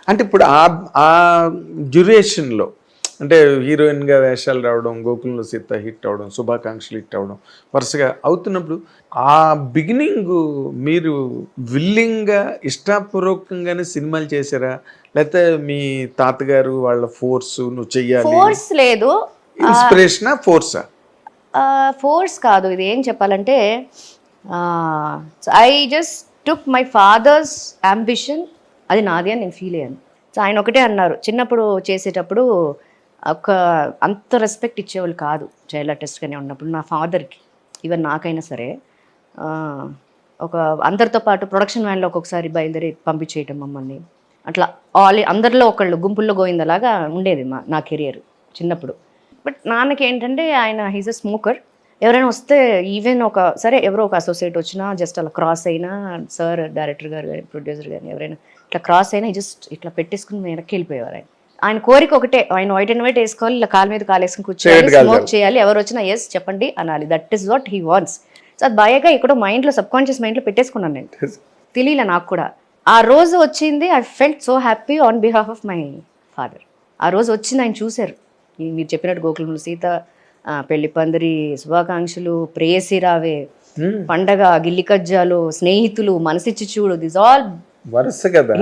అంటే ఇప్పుడు ఆ డ్యూరేషన్లో అంటే హీరోయిన్గా వేషాలు రావడం, గోకులంలో సీత హిట్ అవ్వడం, శుభాకాంక్షలు హిట్ అవ్వడం వరుసగా అవుతున్నప్పుడు ఆ బిగినింగ్ మీరు విల్లింగ్గా ఇష్టపూర్వకంగానే సినిమాలు చేశారా, లేకపోతే మీ తాతగారు వాళ్ళ ఫోర్స్ నువ్వు చెయ్యాలి ఫోర్స్ లేదు, ఇన్స్పిరేషనా ఫోర్సా? ఫోర్స్ కాదు. ఇది ఏం చెప్పాలంటే I just took my father's ambition, అది నాది అని నేను ఫీల్ అయ్యాను. సో ఆయన ఒకటే అన్నారు, చిన్నప్పుడు చేసేటప్పుడు ఒక అంత రెస్పెక్ట్ ఇచ్చేవాళ్ళు కాదు చైల్డ్ ఆర్టిస్ట్గానే ఉన్నప్పుడు నా ఫాదర్కి, ఈవెన్ నాకైనా సరే. ఒక అందరితో పాటు ప్రొడక్షన్ వ్యాన్లో ఒక్కొక్కసారి బయలుదేరి పంపించేయటం మమ్మల్ని, అట్లా అందరిలో ఒకళ్ళు గుంపుల్లో గోయిందలాగా ఉండేది నా కెరియర్ చిన్నప్పుడు. బట్ నాన్నకి ఏంటంటే ఆయన హీజ్ అ స్మోకర్. ఎవరైనా వస్తే ఈవెన్ సరే ఎవరో ఒక అసోసియేట్ వచ్చినా జస్ట్ అలా క్రాస్ అయినా, సార్ డైరెక్టర్ గారు కానీ ప్రొడ్యూసర్ కానీ ఎవరైనా ఇట్లా క్రాస్ అయినా జస్ట్ ఇట్లా పెట్టేసుకుని వెనక్కి వెళ్ళిపోయేవారు. ఆయన కోరిక ఒకటే, ఆయన వైట్ అండ్ వైట్ వేసుకోవాలి, ఇలా కాలు మీద కాలు వేసుకుని కూర్చోవాలి, స్మోక్ చేయాలి, ఎవరు వచ్చినా ఎస్ చెప్పండి అనాలి. That is what he wants. So అది బాగా ఎక్కడో మైండ్లో, సబ్కాన్షియస్ మైండ్లో పెట్టేసుకున్నాను నేను, తెలియలే నాకు కూడా. ఆ రోజు వచ్చింది, I felt so happy on behalf of my father. ఆ రోజు వచ్చింది, ఆయన చూశారు. మీరు చెప్పినట్టు గోకులంలో సీత, పెళ్లి పందిరి, శుభాకాంక్షలు, ప్రేయసి రావే, పండగ, గిల్లి కజ్జాలు, స్నేహితులు, మనసిచ్చి చూడు, దిస్ ఆల్ వరుస కదా.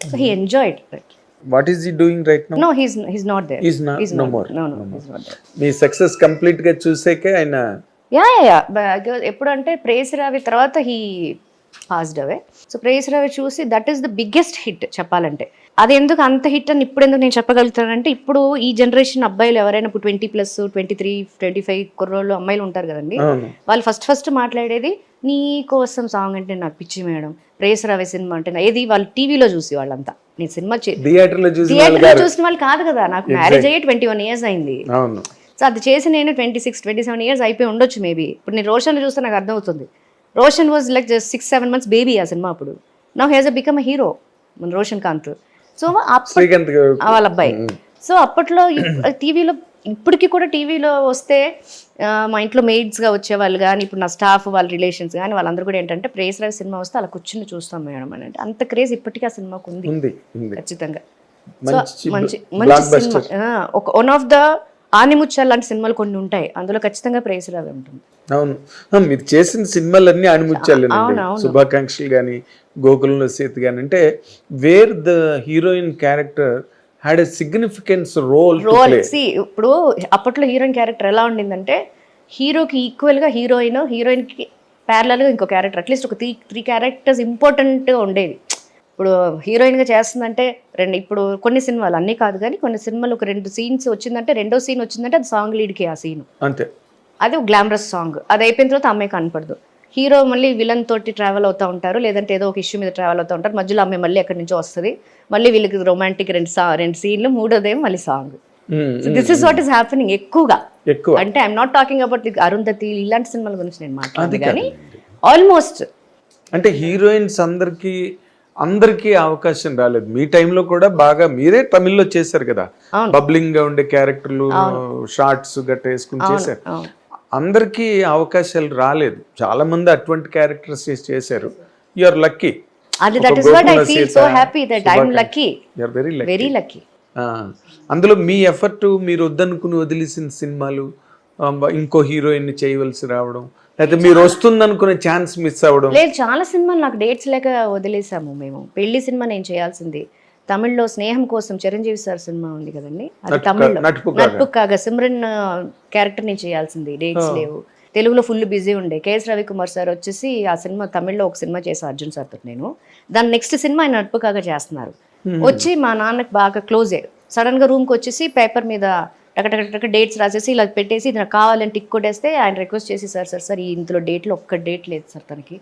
So he enjoyed that. What is he doing right now? No, he's not there. He's not he's no not, more. No, he's not there. Me success complete గా చూసాకే ఆయన యా ఎప్పుడంటే ప్రేయసి రావి తర్వాత హీ పాస్డ్ అవే. సో ప్రేయసి రావి చూసి that is the biggest hit చెప్పాలంటే. అది ఎందుకు అంత హిట్ అని ఇప్పుడు ఎందుకు నేను చెప్పగలుగుతానంటే, ఇప్పుడు ఈ జనరేషన్ అబ్బాయిలు ఎవరైనా ఇప్పుడు 20+, 23, 25 కుర్రోళ్ళు అమ్మాయిలు ఉంటారు కదండి, వాళ్ళు ఫస్ట్ మాట్లాడేది నీ కోసం సాంగ్ అంటే నాకు పిచ్చి మేడం, ప్రేయసి రావే సినిమా అంటే ఏది వాళ్ళు టీవీలో చూసి వాళ్ళంతా. నేను సినిమా థియేటర్లో చూసిన వాళ్ళు కాదు కదా. నాకు మ్యారేజ్ అయ్యి 21 years అయింది. సో అది చేసి నేను 26, 27 years అయిపోయి ఉండొచ్చు మేబీ. ఇప్పుడు నేను రోషన్లో చూస్తే నాకు అర్థమవుతుంది, Roshan was like just 6-7 months baby ఆ సినిమా అప్పుడు. Now he has become a hero, మన రోషన్ కాంత్. సో వాళ్ళ అబ్బాయి. సో అప్పట్లో టీవీలో, ఇప్పటికీ కూడా టీవీలో వస్తే మా ఇంట్లో మెయిడ్స్గా వచ్చేవాళ్ళు కానీ, ఇప్పుడు నా స్టాఫ్ వాళ్ళ రిలేషన్స్ కానీ వాళ్ళందరూ కూడా ఏంటంటే ప్రేయసి రావి సినిమా వస్తే అలా కూర్చుని చూస్తాం మేడం అని. అంటే అంత క్రేజ్ ఇప్పటికీ ఆ సినిమాకు ఉంది ఖచ్చితంగా. సో మంచి సినిమా, ఒక వన్ ఆఫ్ ద ఆనిముత్యాలు లాంటి సినిమాలు కొన్ని ఉంటాయి, అందులో ఖచ్చితంగా ప్రేయసి రావి ఉంటుంది. అవును, మీరు చేసిన సినిమాలన్నీ ఆనిముత్యాలు, శుభాకాంక్షలు కానీ, గోకులంలో సీత కానీ. అంటే where the heroine character had a significance role. ఇప్పుడు అప్పట్లో హీరోయిన్ క్యారెక్టర్ ఎలా ఉండిందంటే, హీరోకి ఈక్వల్గా హీరోయిన్కి ప్యారలల్గా ఇంకో క్యారెక్టర్, అట్లీస్ట్ ఒక 3 క్యారెక్టర్స్ ఇంపార్టెంట్గా ఉండేవి. ఇప్పుడు హీరోయిన్గా చేస్తుందంటే ఇప్పుడు కొన్ని సినిమాలు అన్నీ కాదు కానీ కొన్ని సినిమాలు ఒక 2 scenes వచ్చిందంటే, రెండో సీన్ వచ్చిందంటే అది సాంగ్ లీడ్కి ఆ సీన్ అంతే, అది ఒక గ్లామరస్ సాంగ్. అది అయిపోయిన తర్వాత అమ్మాయి కనపడదు, హీరో మళ్ళీ విలన్ తోటి ట్రావెల్ అవుతూ ఉంటారు, లేదంటే ఏదో ఒక ఇష్యూ మీద ట్రావెల్ అవుతూ ఉంటారు, మధ్యలో అమ్మాయి మళ్ళీ ఎక్కడి నుంచో వస్తుంది, మళ్ళీ వీళ్ళకి రొమాంటిక్ 2 సీన్లు, మూడోదేమో మళ్ళీ song. This is what is happening ఎక్కువగా. అంటే I'm not talking about Arundhati ఇలాంటి సినిమాల గురించి నేను మాట్లాడదు కానీ ఆల్మోస్ట్. అంటే హీరోయిన్స్ అందరికీ అవకాశం రాలేదు. మీ టైంలో కూడా బాగా మీరే తమిళ్లో చేశారు కదా, బబ్లింగ్ గా ఉండే క్యారెక్టర్లు, షార్ట్స్ గట్ట వేసుకుని చేశారు. అందరికీ అవకాశాలు రాలేదు, చాలా మంది అటువంటి క్యారెక్టర్స్ చేశారు. You are lucky. అందులో మీ ఎఫర్ట్, మీరు వద్దనుకుని వదిలేసిన సినిమాలు, ఇంకో హీరోయిన్ చేయవలసి రావడం, లేకపోతే మీరు వస్తుందనుకునే ఛాన్స్ మిస్ అవ్వడం. లేదు, చాలా సినిమాలు నాకు డేట్స్ లేక వదిలేసాము మేము. పెళ్లి సినిమా నేను చేయాల్సింది, తమిళ్లో స్నేహం కోసం చిరంజీవి సార్ సినిమా ఉంది కదండి, అది తమిళ్లో నట్పుక్కాగా సిమ్రన్ క్యారెక్టర్ నేను చేయాల్సింది, డేట్స్ లేవు. తెలుగులో ఫుల్ బిజీ ఉండే. కేఎస్ రవికుమార్ సార్ వచ్చేసి ఆ సినిమా తమిళ్లో ఒక సినిమా చేశాను అర్జున్ సార్తో నేను. దాని నెక్స్ట్ సినిమా ఆయన నట్పుక్కాగా చేస్తున్నారు. వచ్చి మా నాన్నకి బాగా క్లోజ్ అయ్యారు. సడన్గా రూమ్కి వచ్చేసి పేపర్ మీద టక డేట్స్ రాసేసి ఇలా పెట్టేసి, ఇది నాకు కావాలని టిక్ కొట్టేస్తే ఆయన రిక్వెస్ట్ చేసి, సార్ ఇందులో డేట్లో ఒక్క డేట్ లేదు సార్, తనకి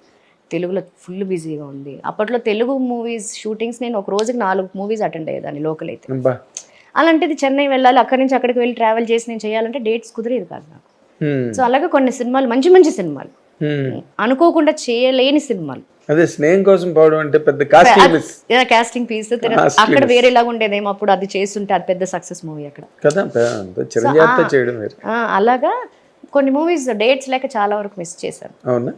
తెలుగులో ఫుల్ బిజీగా ఉంది. అప్పట్లో తెలుగు మూవీస్ షూటింగ్స్ నేను ఒక రోజుకి 4 movies అటెండ్ అయ్యేదాన్ని లోకల్ అయితే. అలాంటిది చెన్నై వెళ్ళాలి, అక్కడి నుంచి అక్కడికి వెళ్ళి ట్రావెల్ చేసి నేను చేయాలంటే డేట్స్ కుదిరేది కాదు నాకు. సో అలాగే కొన్ని సినిమాలు మంచి సినిమాలు అనుకోకుండా చేయలేని సినిమాలు, అదే స్నేహం కోసం పోవడం అంటే పెద్ద కాస్టింగ్ పీస్ అక్కడ వేరేలాగా ఉండేదేమో, అప్పుడు అది చేస్తుంటే అది పెద్ద సక్సెస్ మూవీ అక్కడ కదా. అలాగా కొన్ని మూవీస్ డేట్స్ లేక చాలా వరకు మిస్ చేశాను. అవునా?